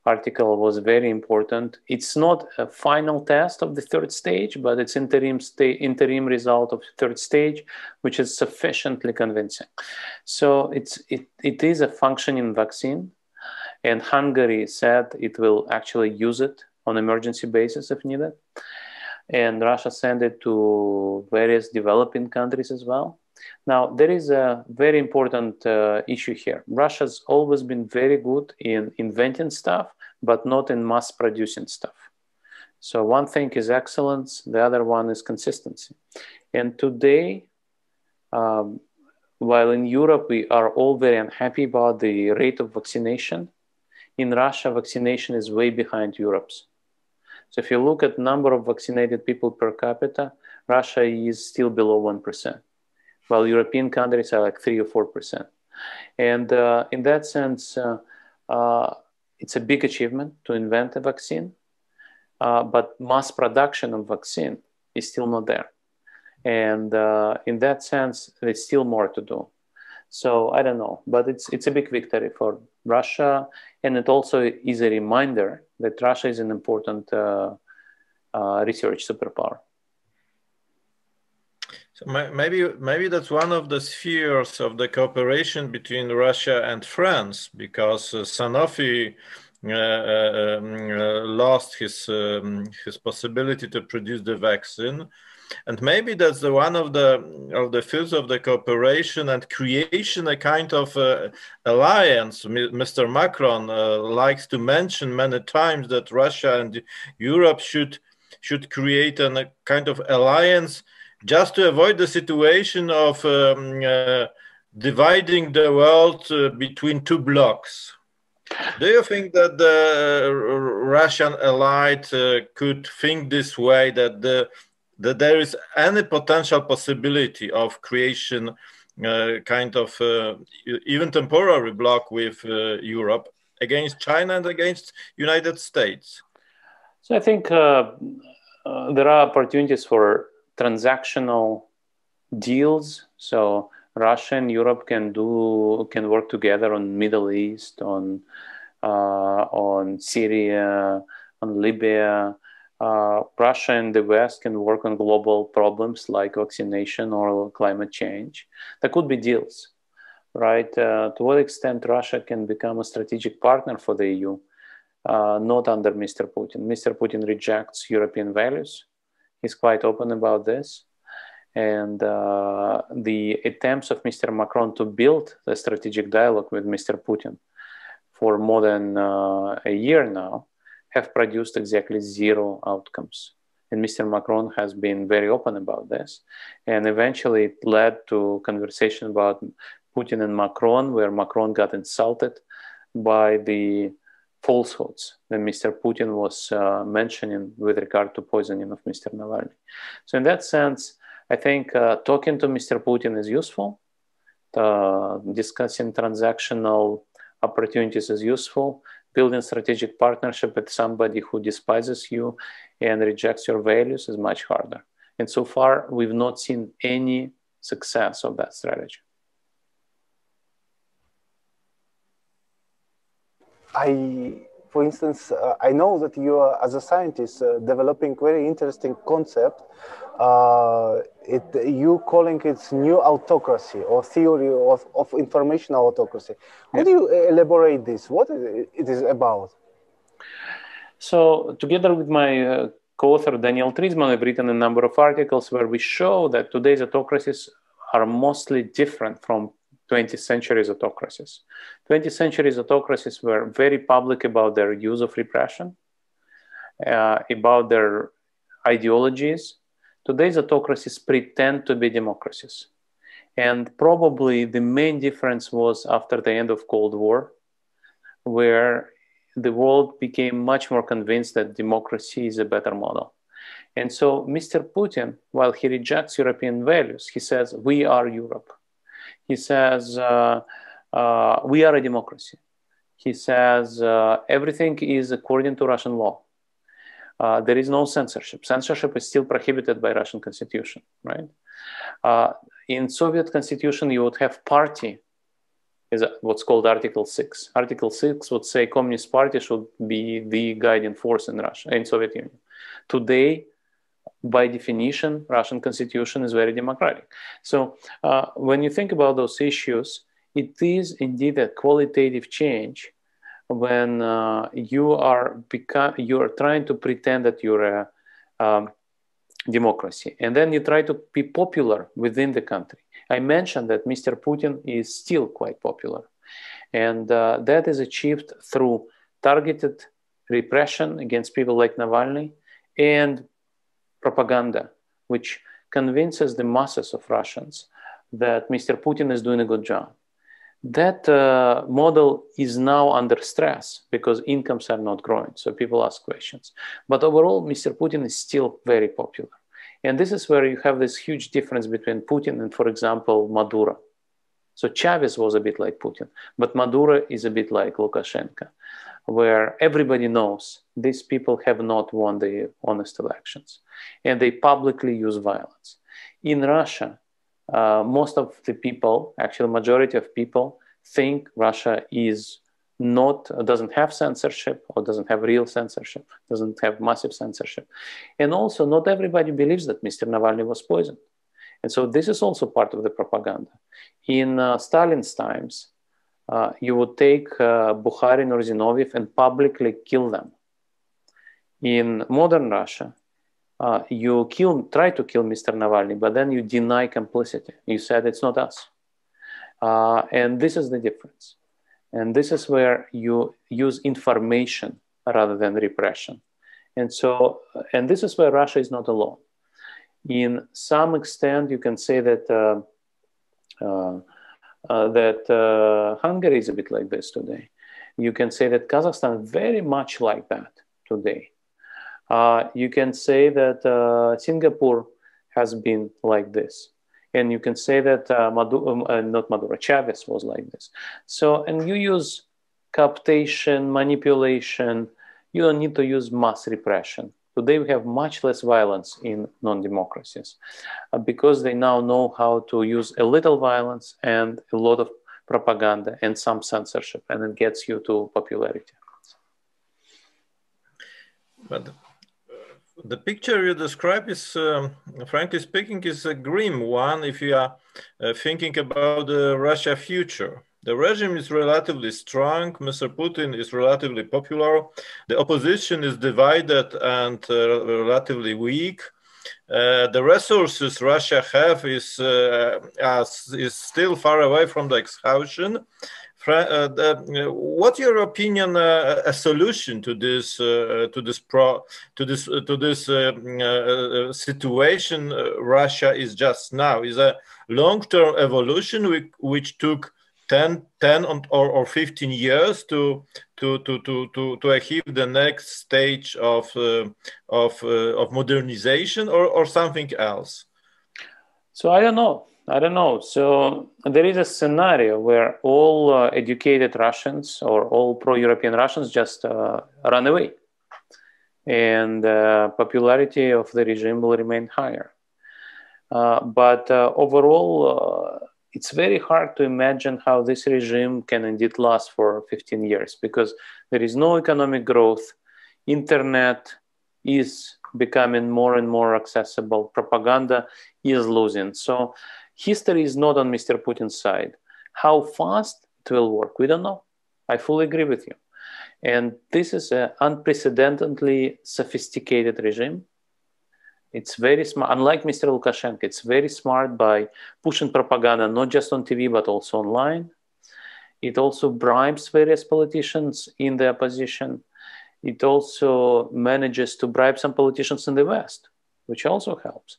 article was very important. It's not a final test of the third stage, but it's interim result of the third stage, which is sufficiently convincing. So it is a functioning vaccine, and Hungary said it will actually use it on emergency basis if needed. And Russia sent it to various developing countries as well. Now, there is a very important issue here. Russia's always been very good in inventing stuff, but not in mass producing stuff. So one thing is excellence, the other one is consistency. And today, while in Europe, we are all very unhappy about the rate of vaccination, in Russia, vaccination is way behind Europe's. So if you look at number of vaccinated people per capita, Russia is still below 1%, while European countries are like 3 or 4%. And in that sense, it's a big achievement to invent a vaccine, but mass production of vaccine is still not there. And in that sense, there's still more to do. So I don't know, but it's a big victory for Russia. And it also is a reminder that Russia is an important research superpower. So maybe that's one of the spheres of the cooperation between Russia and France, because Sanofi lost his possibility to produce the vaccine, and maybe that's one of the fields of the cooperation and creation, a kind of alliance. Mr. Macron likes to mention many times that Russia and Europe should create a kind of alliance, just to avoid the situation of dividing the world between two blocks. Do you think that the Russian elite could think this way, that there is any potential possibility of creation kind of even temporary bloc with Europe against China and against United States? So I think there are opportunities for transactional deals. So Russia and Europe can work together on Middle East, on Syria, on Libya. Russia and the West can work on global problems like vaccination or climate change. There could be deals, right? To what extent Russia can become a strategic partner for the EU? Not under Mr. Putin. Mr. Putin rejects European values. He's quite open about this. And the attempts of Mr. Macron to build a strategic dialogue with Mr. Putin for more than a year now have produced exactly zero outcomes. And Mr. Macron has been very open about this. And eventually it led to conversation about Putin and Macron, where Macron got insulted by the falsehoods that Mr. Putin was mentioning with regard to poisoning of Mr. Navalny. So in that sense, I think talking to Mr. Putin is useful. Discussing transactional opportunities is useful. Building strategic partnership with somebody who despises you and rejects your values is much harder. And so far, we've not seen any success of that strategy. For instance, I know that you are, as a scientist, developing very interesting concept. You calling it new autocracy or theory of informational autocracy. Could you elaborate this? What it is about? So together with my co-author Daniel Trizman, I've written a number of articles where we show that today's autocracies are mostly different from 20th century's autocracies. 20th century's autocracies were very public about their use of repression, about their ideologies. Today's autocracies pretend to be democracies. And probably the main difference was after the end of Cold War, where the world became much more convinced that democracy is a better model. And so Mr. Putin, while he rejects European values, he says, we are Europe. He says, we are a democracy. He says, everything is according to Russian law. There is no censorship. Censorship is still prohibited by Russian constitution, right? In Soviet constitution, you would have party, is what's called Article 6. Article 6 would say Communist Party should be the guiding force in Russia, in Soviet Union. Today, by definition, Russian constitution is very democratic. So when you think about those issues, it is indeed a qualitative change when you are trying to pretend that you're a democracy, and then you try to be popular within the country. I mentioned that Mr. Putin is still quite popular, and that is achieved through targeted repression against people like Navalny and propaganda, which convinces the masses of Russians that Mr. Putin is doing a good job. That model is now under stress because incomes are not growing. So people ask questions. But overall, Mr. Putin is still very popular. And this is where you have this huge difference between Putin and, for example, Maduro. So Chavez was a bit like Putin, but Maduro is a bit like Lukashenko, where everybody knows these people have not won the honest elections and they publicly use violence. In Russia, most of the people, actually majority of people, think Russia is doesn't have censorship, or doesn't have real censorship, doesn't have massive censorship. And also, not everybody believes that Mr. Navalny was poisoned. And so this is also part of the propaganda. In Stalin's times, you would take Bukharin or Zinoviev and publicly kill them. In modern Russia, you try to kill Mr. Navalny, but then you deny complicity. You said it's not us. And this is the difference. And this is where you use information rather than repression. And so, and this is where Russia is not alone. In some extent, you can say that Hungary is a bit like this today. You can say that Kazakhstan is very much like that today. You can say that Singapore has been like this. And you can say that Chavez was like this. So, and you use cooptation, manipulation. You don't need to use mass repression. Today we have much less violence in non-democracies because they now know how to use a little violence and a lot of propaganda and some censorship, and it gets you to popularity. But the picture you describe is, frankly speaking, is a grim one if you are thinking about the Russia future. The regime is relatively strong, Mr. Putin is relatively popular, the opposition is divided and relatively weak. The resources Russia have is still far away from the exhaustion. What's your opinion? A solution to this situation Russia is just now is a long-term evolution which took 10 or 15 years to achieve the next stage of modernization, or something else? So I don't know. So there is a scenario where all educated Russians or all pro-European Russians just run away, and popularity of the regime will remain higher. But overall, it's very hard to imagine how this regime can indeed last for 15 years because there is no economic growth. Internet is becoming more and more accessible. Propaganda is losing. So history is not on Mr. Putin's side. How fast it will work, we don't know. I fully agree with you. And this is an unprecedentedly sophisticated regime. It's very smart, unlike Mr. Lukashenko, it's very smart by pushing propaganda, not just on TV, but also online. It also bribes various politicians in the opposition. It also manages to bribe some politicians in the West, which also helps.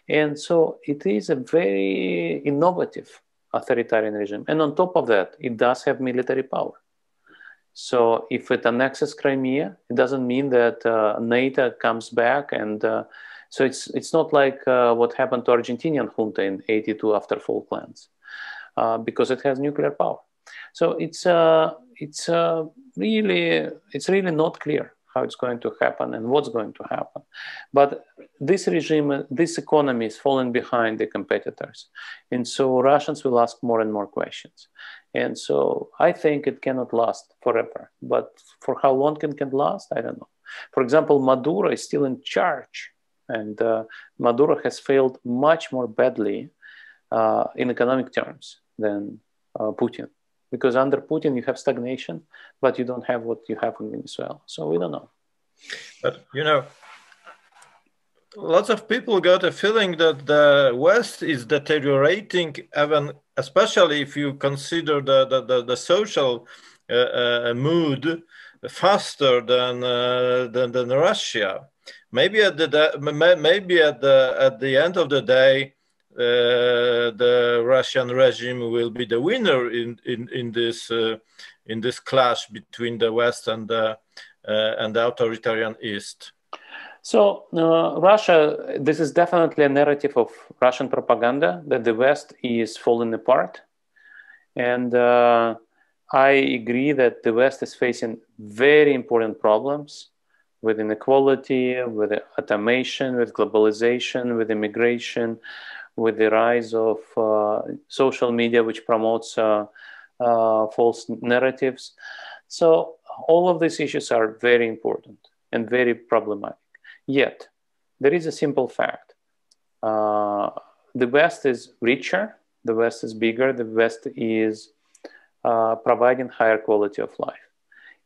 And so it is a very innovative authoritarian regime. And on top of that, it does have military power. So if it annexes Crimea, it doesn't mean that NATO comes back and so it's not like what happened to Argentinian junta in '82 after Falklands, because it has nuclear power. So it's really not clear how it's going to happen and what's going to happen. But this regime, this economy is falling behind the competitors, and so Russians will ask more and more questions. And so I think it cannot last forever. But for how long it can last, I don't know. For example, Maduro is still in charge. And Maduro has failed much more badly in economic terms than Putin. Because under Putin, you have stagnation, but you don't have what you have in Venezuela. So we don't know. But, you know, lots of people got a feeling that the West is deteriorating, even, especially if you consider the social mood faster than Russia. Maybe at the end of the day, the Russian regime will be the winner in this clash between the West and the authoritarian East. So Russia, this is definitely a narrative of Russian propaganda that the West is falling apart, and I agree that the West is facing very important problems with inequality, with automation, with globalization, with immigration, with the rise of social media, which promotes false narratives. So all of these issues are very important and very problematic. Yet, there is a simple fact. The West is richer, the West is bigger, the West is providing higher quality of life.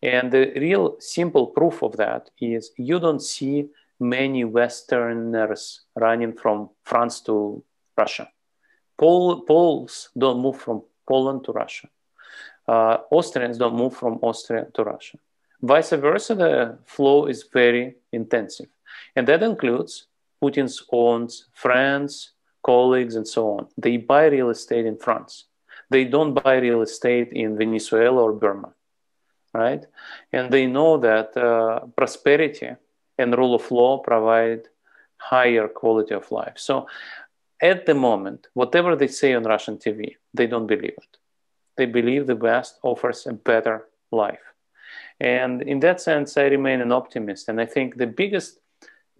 And the real simple proof of that is you don't see many Westerners running from France to Russia. Poles don't move from Poland to Russia. Austrians don't move from Austria to Russia. Vice versa, the flow is very intensive. And that includes Putin's own friends, colleagues, and so on. They buy real estate in France. They don't buy real estate in Venezuela or Burma, right? And they know that prosperity and rule of law provide higher quality of life. So at the moment, whatever they say on Russian TV, they don't believe it. They believe the West offers a better life. And in that sense, I remain an optimist. And I think the biggest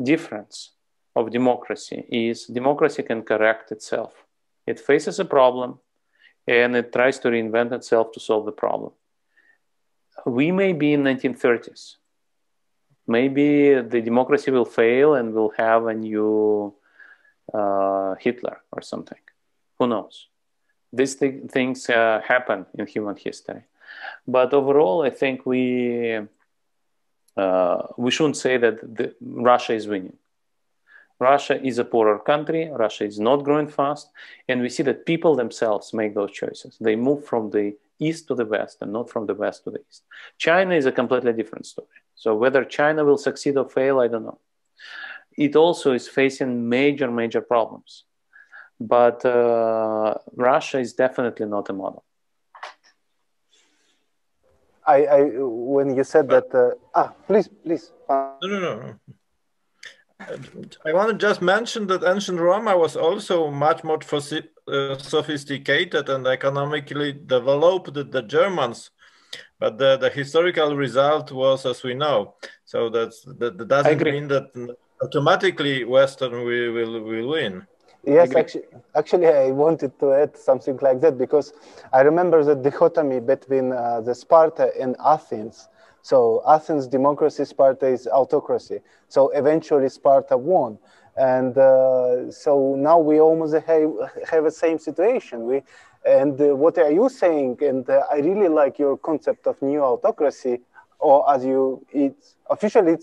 difference of democracy is democracy can correct itself. It faces a problem and it tries to reinvent itself to solve the problem. We may be in 1930s. Maybe the democracy will fail and we'll have a new Hitler or something. Who knows? These things happen in human history. But overall, I think we shouldn't say that Russia is winning. Russia is a poorer country. Russia is not growing fast. And we see that people themselves make those choices. They move from the east to the west and not from the west to the east. China is a completely different story. So whether China will succeed or fail, I don't know. It also is facing major, major problems. But Russia is definitely not a model. When you said that, please. No. I want to just mention that ancient Rome was also much more sophisticated and economically developed than the Germans, but the historical result was as we know. So that doesn't mean that automatically Western will win. Yes, actually, I wanted to add something like that because I remember the dichotomy between the Sparta and Athens. So Athens democracy, Sparta is autocracy. So eventually Sparta won. And so now we almost have the same situation. What are you saying? And I really like your concept of new autocracy, or as officially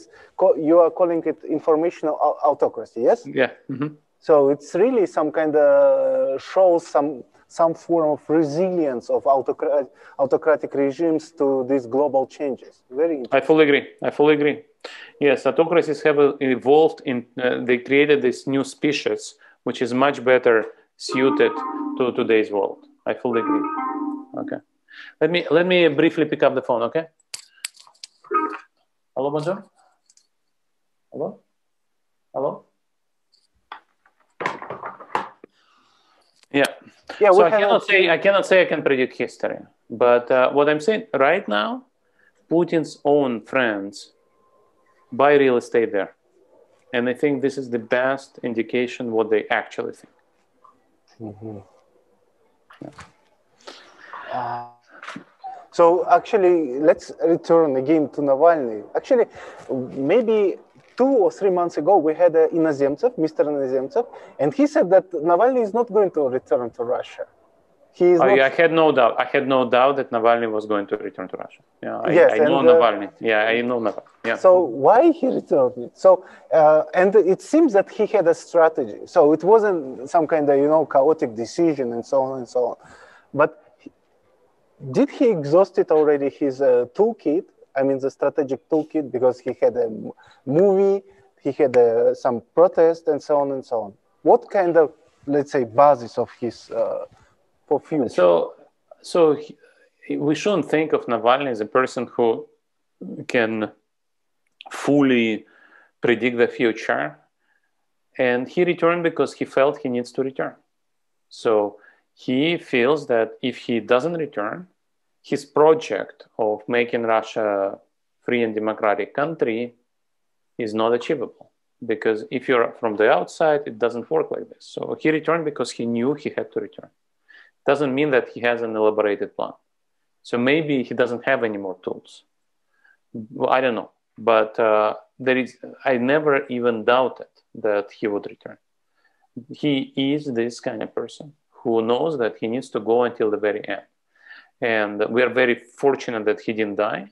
you are calling it informational autocracy, yes? Yeah. Mm-hmm. So it's really some kind of shows some form of resilience of autocratic regimes to these global changes. Very interesting. I fully agree. Yes, autocracies have evolved they created this new species, which is much better suited to today's world. I fully agree. Okay. Let me briefly pick up the phone, okay? Hello, bonjour? Hello? Yeah. So I cannot say I can predict history, but what I'm saying right now, Putin's own friends buy real estate there, and I think this is the best indication what they actually think. Mm-hmm. Yeah. So actually, let's return again to Navalny. Actually, maybe 2 or 3 months ago, we had Mr. Inozemtsev, and he said that Navalny is not going to return to Russia. I had no doubt. I had no doubt that Navalny was going to return to Russia. Yeah, I know Navalny. Yeah, I know Navalny. Yeah. So why he returned? So and it seems that he had a strategy. So it wasn't some kind of chaotic decision and so on and so on. But did he exhaust it already? His toolkit. I mean, the strategic toolkit, because he had a movie, he had some protest, and so on and so on. What kind of, let's say, basis of his for future? So we shouldn't think of Navalny as a person who can fully predict the future. And he returned because he felt he needs to return. So he feels that if he doesn't return, his project of making Russia a free and democratic country is not achievable. Because if you're from the outside, it doesn't work like this. So he returned because he knew he had to return. Doesn't mean that he has an elaborated plan. So maybe he doesn't have any more tools. Well, I don't know. But I never even doubted that he would return. He is this kind of person who knows that he needs to go until the very end. And we are very fortunate that he didn't die.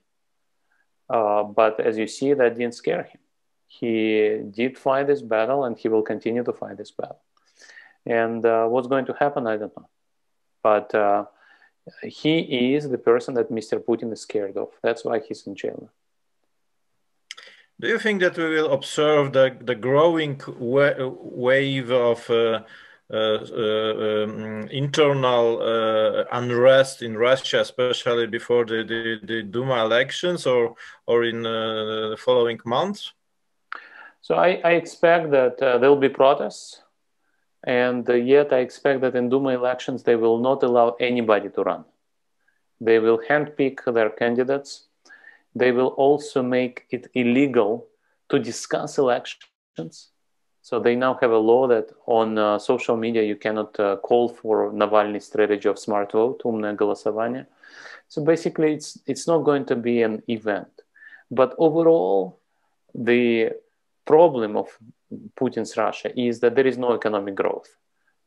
But as you see, that didn't scare him. He did fight this battle, and he will continue to fight this battle. And what's going to happen, I don't know. But he is the person that Mr. Putin is scared of. That's why he's in jail. Do you think that we will observe the growing wave of internal unrest in Russia, especially before the Duma elections or in the following months? So I expect that there will be protests, and yet I expect that in Duma elections they will not allow anybody to run. They will handpick their candidates. They will also make it illegal to discuss elections. So they now have a law that on social media you cannot call for Navalny's strategy of smart vote, умное голосование. So basically it's not going to be an event. But overall, the problem of Putin's Russia is that there is no economic growth.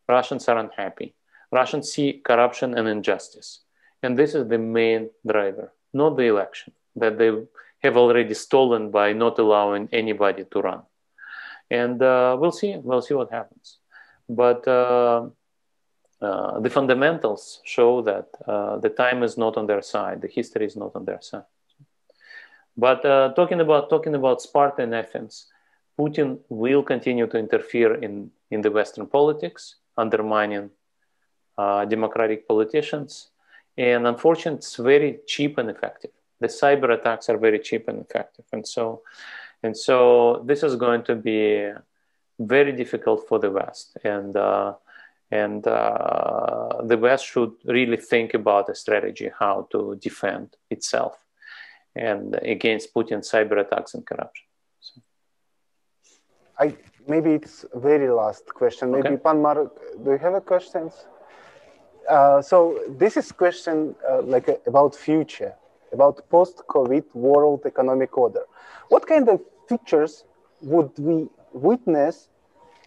Russians are unhappy. Russians see corruption and injustice. And this is the main driver, not the election that they have already stolen by not allowing anybody to run. And we'll see what happens. But the fundamentals show that the time is not on their side. The history is not on their side. But talking about Sparta and Athens, Putin will continue to interfere in the Western politics, undermining democratic politicians. And unfortunately, it's very cheap and effective. The cyber attacks are very cheap and effective. And so this is going to be very difficult for the West. And the West should really think about a strategy how to defend itself and against Putin's cyber attacks and corruption. So. Maybe it's very last question. Maybe Okay. Pan Marek, do you have a question? So this is question about future, about post-COVID world economic order. What kind of features would we witness,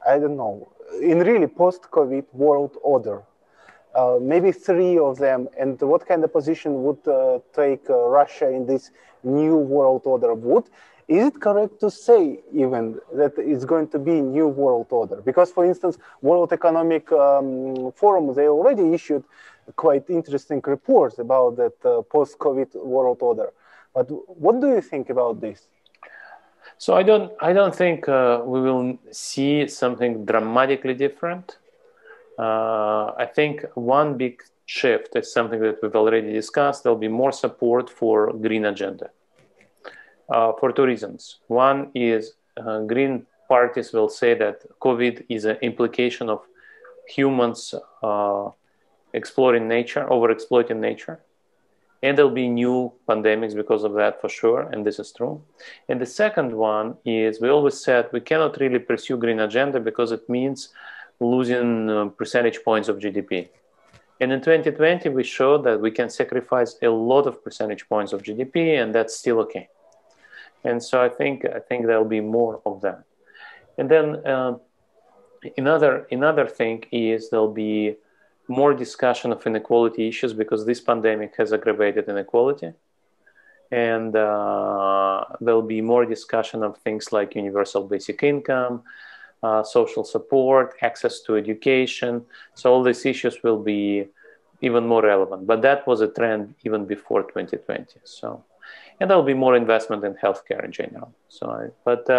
I don't know, in really post-COVID world order? Maybe 3 of them, and what kind of position would take Russia in this new world order? Is it correct to say even that it's going to be new world order? Because, for instance, World Economic Forum, they already issued quite interesting reports about that post-COVID world order. But what do you think about this? So I don't think we will see something dramatically different. I think one big shift is something that we've already discussed. There'll be more support for green agenda. For 2 reasons. One is green parties will say that COVID is an implication of humans exploring nature, overexploiting nature. And there'll be new pandemics because of that for sure, and this is true. And the second one is we always said we cannot really pursue green agenda because it means losing percentage points of GDP. And in 2020, we showed that we can sacrifice a lot of percentage points of GDP, and that's still okay. And so I think there'll be more of that. And then another thing is there'll be more discussion of inequality issues because this pandemic has aggravated inequality. And there'll be more discussion of things like universal basic income, social support, access to education. So all these issues will be even more relevant. But that was a trend even before 2020. And there'll be more investment in healthcare in general. But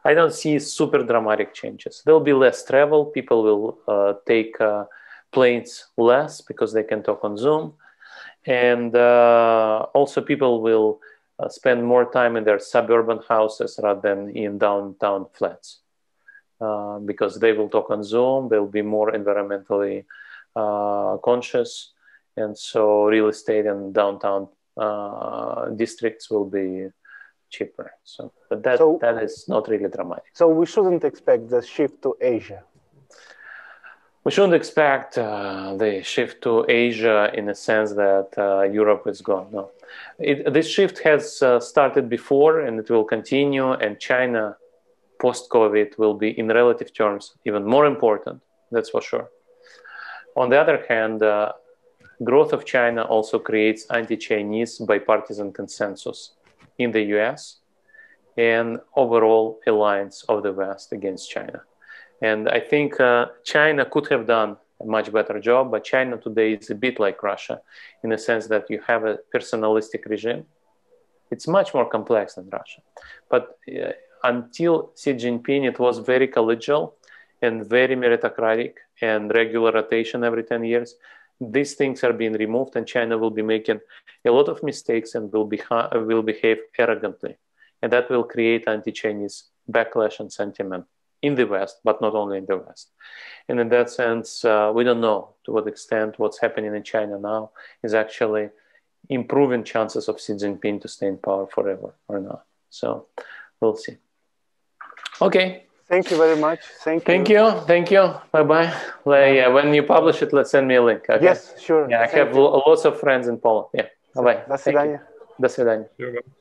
I don't see super dramatic changes. There'll be less travel. People will take planes less because they can talk on Zoom. And also people will spend more time in their suburban houses rather than in downtown flats. Because they will talk on Zoom. They'll be more environmentally conscious. And so real estate in downtown districts will be cheaper. But that is not really dramatic. So we shouldn't expect the shift to Asia. We shouldn't expect the shift to Asia in the sense that Europe is gone. No, this shift has started before, and it will continue. And China, post-COVID, will be, in relative terms, even more important. That's for sure. On the other hand, growth of China also creates anti-Chinese bipartisan consensus in the US and overall alliance of the West against China. And I think China could have done a much better job, but China today is a bit like Russia in the sense that you have a personalistic regime. It's much more complex than Russia. But until Xi Jinping, it was very collegial and very meritocratic and regular rotation every 10 years. These things are being removed, and China will be making a lot of mistakes and will behave arrogantly. And that will create anti-Chinese backlash and sentiment in the West, but not only in the West. And in that sense, we don't know to what extent what's happening in China now is actually improving chances of Xi Jinping to stay in power forever or not. So we'll see. Okay. Thank you very much. Thank you. Thank you. Bye-bye. Yeah, when you publish it, let's send me a link. Okay? Yes, sure. Yeah, I have lots of friends in Poland. Yeah. Bye-bye. До свидания. До свидания. You're welcome.